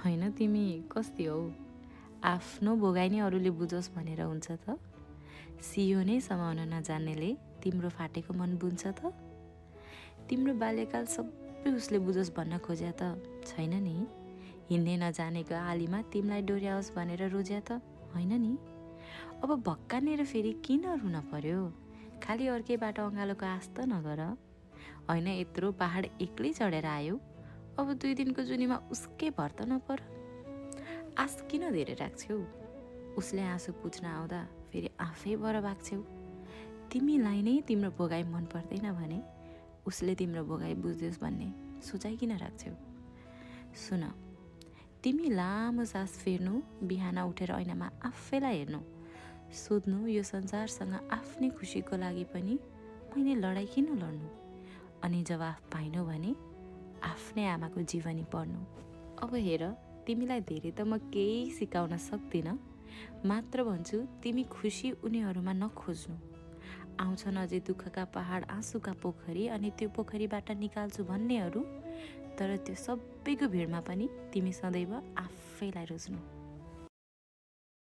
होइन तिमी कस्ती हौ? आफ्नो भोगाइ नै अरूले बुझोस् भनेर हुन्छ त? सियो नै समाउन नजान्नेले तिम्रो फाटेको मन बुन्छ त? तिम्रो बाल्यकाल सबै उसले बुझोस् भन्न खोज्या त छैन नि? हिँड्नै नजानेको आलीमा तिमीलाई डोर्याओस् भनेर रोज्या त होइन नि? अब भक्कानेर फेरि किन रुन पर्यो? खालि अर्कैबाट अँगालोको आश त नगर। होइन यत्रो पहाड एक्लै चढेर आयो, अब 2 दिनको जुनीमा उसकै भर त नपर। आश किन धेरै राख्छौ? उसले आँसु पुछ्न आउँदा फेरि आफै बर भाग्छौ। तिमीलाई नै तिम्रो भोगाइ मन पर्दैन भने उसले तिम्रो भोगाइ बुझ्योस् भन्ने सोचाइ किन राख्छौ? सुन, तिमी लामो सास फेर्नु, बिहान उठेर ऐनामा आफैलाई हेर्नु, सोध्नु यो संसारसँग आफ्नै खुसीको लागि पनि मैले लडाइँ किन लड्नु? अनि जवाफ पाइनु भने आफ्नै आमाको जीवनी पढ्नु। अब हेर, तिमीलाई धेरै त म केही सिकाउन सक्दिनँ, मात्र भन्छु तिमी खुसी उनीहरूमा नखोज्नु। आउँछन् अझै दुःखका पहाड, आँसुका पोखरी, अनि त्यो पोखरीबाट निकाल्छु भन्नेहरू, तर त्यो सबैको भिडमा पनि तिमी सदैव आफैलाई रोज्नु।